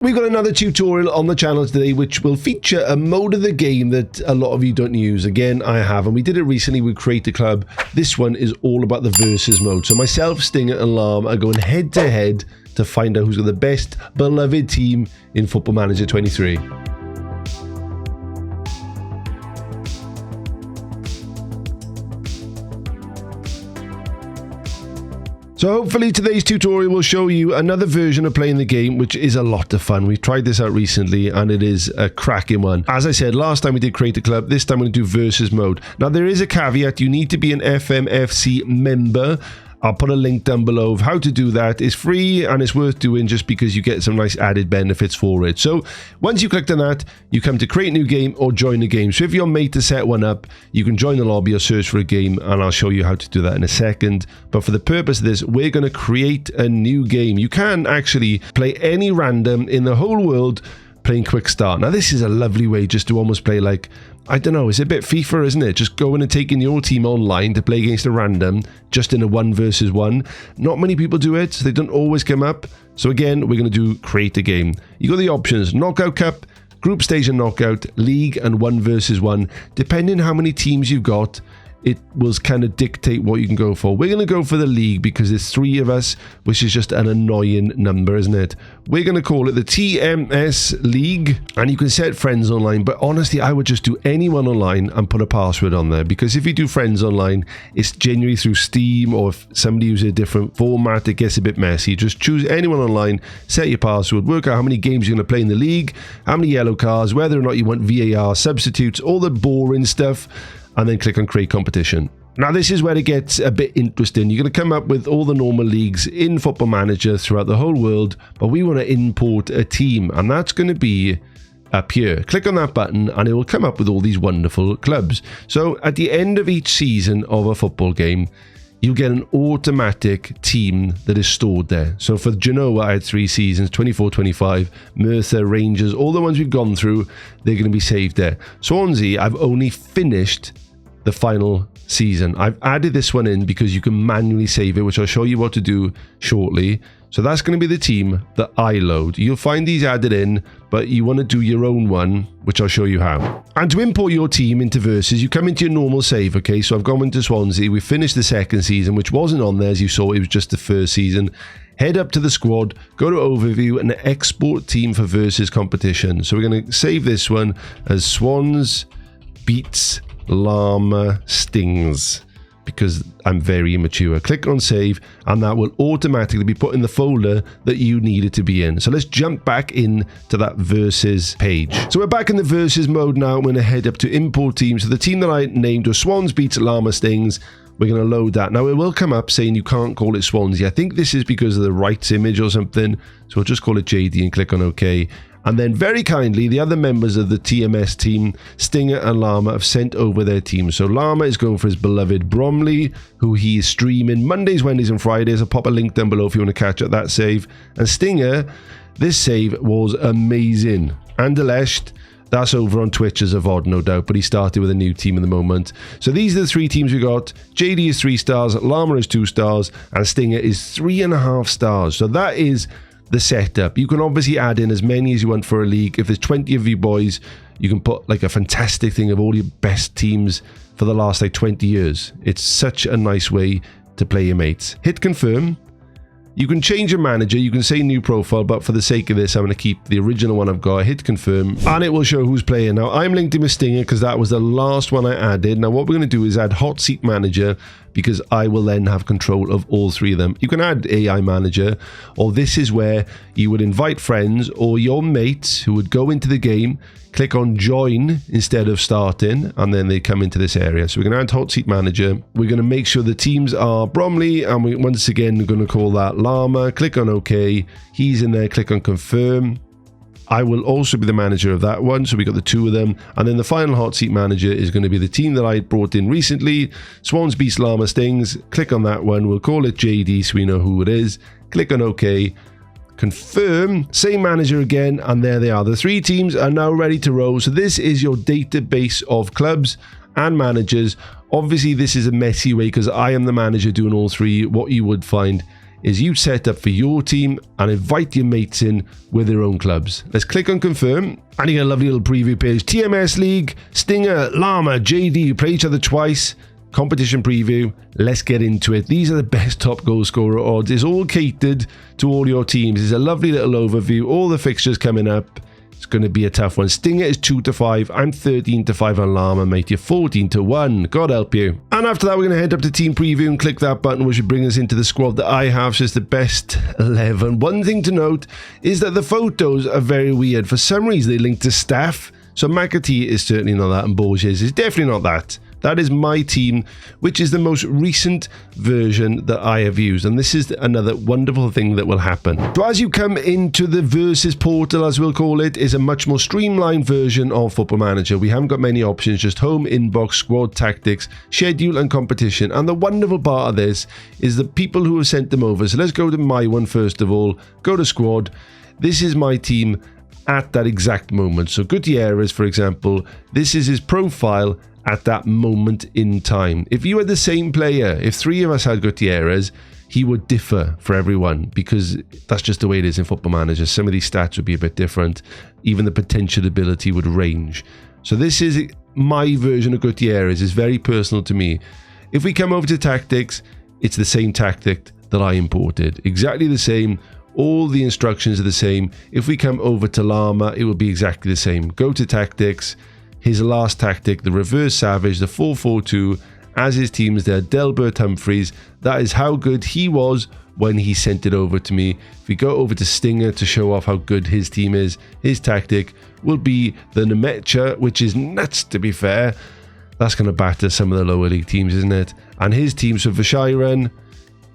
We've got another tutorial on the channel today which will feature a mode of the game that a lot of you don't use. Again, I have, and we did it recently with Create a Club. This one is all about the versus mode. So myself, Stinger and Lam are going head to head to find out who's got the best beloved team in Football Manager 23. So hopefully today's tutorial will show you another version of playing the game, which is a lot of fun. We've tried this out recently and it is a cracking one. As I said, last time we did Create a Club, this time we're going to do versus mode. Now there is a caveat, you need to be an FMFC member. I'll put a link down below of how to do that. It's free and it's worth doing just because you get some nice added benefits for it. So once you clicked on that, you come to create new game or join a game. So if you're made to set one up, you can join the lobby or search for a game, and I'll show you how to do that in a second. But for the purpose of this, we're going to create a new game. You can actually play any random in the whole world playing quick start. Now this is a lovely way just to almost play like, I don't know, it's a bit FIFA, isn't it? Just going and taking your team online to play against a random just in a 1 versus 1. Not many people do it, so they don't always come up. So again, we're going to do create a game. You got the options: knockout cup, group stage and knockout, league, and 1 versus 1. Depending how many teams you've got, it will kind of dictate what you can go for. We're going to go for the league because there's 3 of us, which is just an annoying number, isn't it? We're going to call it the TMS League, and you can set friends online, but honestly, I would just do anyone online and put a password on there, because if you do friends online, it's generally through Steam, or if somebody uses a different format, it gets a bit messy. Just choose anyone online, set your password, work out how many games you're going to play in the league, how many yellow cards, whether or not you want VAR substitutes, all the boring stuff, and then click on create competition. Now this is where it gets a bit interesting. You're going to come up with all the normal leagues in Football Manager throughout the whole world, but we want to import a team, and that's going to be up here. Click on that button and it will come up with all these wonderful clubs. So at the end of each season of a football game, you'll get an automatic team that is stored there. So for Genoa, I had 3 seasons, 24, 25, Merthyr, Rangers, all the ones we've gone through, they're going to be saved there. Swansea, I've only finished the final season. I've added this one in because you can manually save it, which I'll show you what to do shortly. So that's going to be the team that I load. You'll find these added in, but you want to do your own one, which I'll show you how. And to import your team into Versus, you come into your normal save, okay? So I've gone into Swansea. We finished the 2nd season, which wasn't on there, as you saw. It was just the 1st season. Head up to the squad, go to Overview, and export team for Versus competition. So we're going to save this one as Swans beats Llama Stings, because I'm very immature. Click on save and that will automatically be put in the folder that you need it to be in. So let's jump back in to that versus page. So we're back in the versus mode now. I'm going to head up to import teams. So the team that I named was Swans beats Llama Stings. We're going to load that. Now it will come up saying you can't call it Swansea. I think this is because of the rights image or something. So we'll just call it JD and click on OK. And then very kindly, the other members of the TMS team, Stinger and Llama, have sent over their team. So Llama is going for his beloved Bromley, who he is streaming Mondays, Wednesdays and Fridays. I'll pop a link down below if you want to catch up that save. And Stinger, this save was amazing. Anderlecht, that's over on Twitch as a VOD, no doubt, but he started with a new team in the moment. So these are the 3 teams we got. JD is 3 stars, Llama is 2 stars, and Stinger is 3.5 stars. So that is the setup. You can obviously add in as many as you want for a league. If there's 20 of you boys, you can put like a fantastic thing of all your best teams for the last like 20 years. It's such a nice way to play your mates. Hit confirm. You can change your manager, you can say new profile, but for the sake of this, I'm going to keep the original one I've got. Hit confirm, and it will show who's playing. Now, I'm linked in with Stinger because that was the last one I added. Now, what we're going to do is add hot seat manager, because I will then have control of all 3 of them. You can add AI manager, or this is where you would invite friends or your mates who would go into the game, click on join instead of starting, and then they come into this area. So we're going to add hot seat manager. We're going to make sure the teams are Bromley, and we once again are going to call that Llama. Click on OK. He's in there. Click on confirm. I will also be the manager of that one, so we got the 2 of them. And then the final hot seat manager is going to be the team that I brought in recently, Swans beats Llama Stings. Click on that one. We'll call it JD so we know who it is. Click on OK. Confirm, same manager again, and there they are. The 3 teams are now ready to roll. So this is your database of clubs and managers. Obviously, this is a messy way because I am the manager doing all 3. What you would find is you set up for your team and invite your mates in with their own clubs. Let's click on confirm, and you get a lovely little preview page. TMS League, Stinger, Llama, JD play each other twice. Competition preview. Let's get into it. These are the best top goal scorer odds. It's all catered to all your teams. It's a lovely little overview. All the fixtures coming up. It's going to be a tough one. Stinger is 2-5. I'm 13-5 on Llama, mate. You're 14-1. God help you. And after that, we're going to head up to team preview and click that button, which should bring us into the squad that I have. So it's the best 11. One thing to note is that the photos are very weird. For some reason, they link to staff. So McAtee is certainly not that, and Borges is definitely not that. That is my team, which is the most recent version that I have used. And this is another wonderful thing that will happen. So as you come into the Versus portal, as we'll call it, is a much more streamlined version of Football Manager. We haven't got many options, just home, inbox, squad, tactics, schedule and competition. And the wonderful part of this is the people who have sent them over. So let's go to my one first of all. Go to squad. This is my team at that exact moment. So Gutierrez, for example, this is his profile at that moment in time. If you had the same player, if three of us had Gutierrez, he would differ for everyone, because that's just the way it is in Football Manager. Some of these stats would be a bit different. Even the potential ability would range. So this is my version of Gutierrez. It's very personal to me. If we come over to tactics, it's the same tactic that I imported. Exactly the same. All the instructions are the same. If we come over to Llama, it will be exactly the same. Go to tactics. His last tactic, the reverse savage, the 4-4-2, as his teams there, Delbert Humphreys. That is how good he was when he sent it over to me. If we go over to Stinger to show off how good his team is, his tactic will be the Nemecha, which is nuts to be fair. That's going to batter some of the lower league teams, isn't it? And his team, so Vishiran,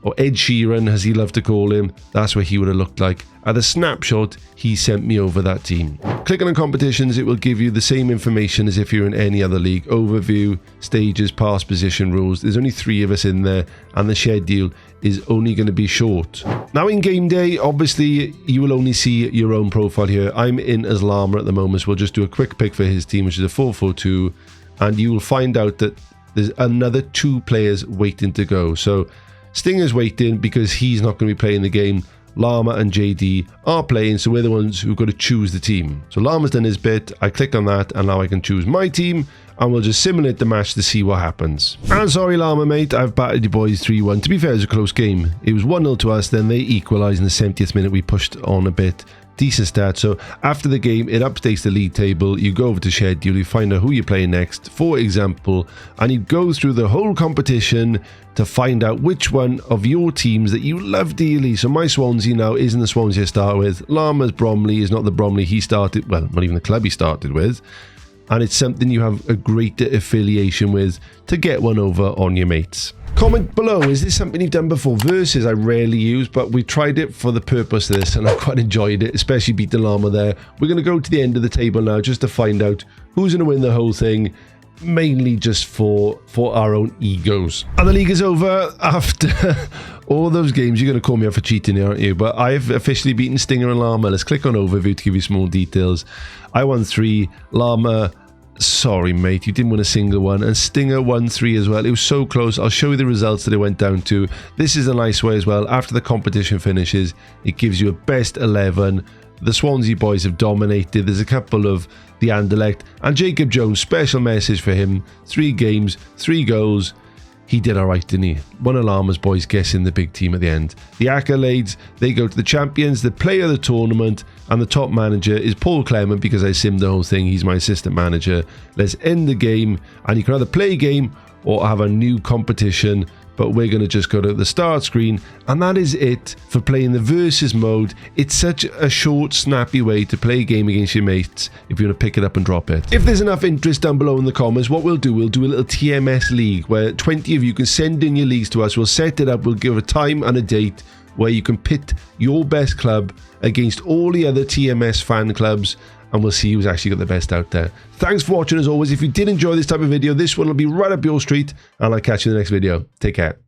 or Ed Sheeran as he loved to call him, that's what he would have looked like. At the snapshot, he sent me over that team. Clicking on competitions, it will give you the same information as if you're in any other league. Overview, stages, past position rules. There's only 3 of us in there, and the schedule is only going to be short. Now in game day, obviously, you will only see your own profile here. I'm in as Llama at the moment, so we'll just do a quick pick for his team, which is a 4-4-2, and you will find out that there's another 2 players waiting to go. So Stinger's waiting because he's not going to be playing the game. Llama and JD are playing, so we're the ones who've got to choose the team. So Llama's done his bit. I click on that, and now I can choose my team, and we'll just simulate the match to see what happens. And sorry, Llama, mate, I've battered you boys 3-1. To be fair, it was a close game. It was 1-0 to us, then they equalised in the 70th minute. We pushed on a bit. Decent start. So after the game, it updates the league table. You go over to schedule, you find out who you're playing next, for example, and you go through the whole competition to find out which one of your teams that you love dearly. So my Swansea now isn't the Swansea I start with. Llama's Bromley is not the Bromley he started, well, not even the club he started with. And it's something you have a greater affiliation with to get one over on your mates. Comment below, is this something you've done before? Versus I rarely use, but we tried it for the purpose of this and I quite enjoyed it, especially beat the Llama there. We're going to go to the end of the table now just to find out who's going to win the whole thing, mainly just for our own egos. And the league is over after all those games. You're going to call me out for cheating here, aren't you? But I've officially beaten Stinger and Llama. Let's click on overview to give you some more details. I won 3, Llama, sorry mate, you didn't win a single one, and Stinger won 3 as well. It was so close. I'll show you the results that it went down to. This is a nice way as well. After the competition finishes, it gives you a best 11. The Swansea boys have dominated. There's a couple of the Anderlecht, and Jacob Jones, special message for him. 3 games, 3 goals. He did alright, didn't he? One of Llama's boys guessing the big team at the end. The accolades, they go to the champions, the player of the tournament, and the top manager is Paul Clement, because I simmed the whole thing. He's my assistant manager. Let's end the game, and you can either play a game or have a new competition, but we're going to just go to the start screen, and that is it for playing the Versus mode. It's such a short, snappy way to play a game against your mates if you want to pick it up and drop it. If there's enough interest down below in the comments, what we'll do a little TMS league where 20 of you can send in your leagues to us. We'll set it up, we'll give a time and a date where you can pit your best club against all the other TMS fan clubs, and we'll see who's actually got the best out there. Thanks for watching as always. If you did enjoy this type of video, this one will be right up your street, and I'll catch you in the next video. Take care.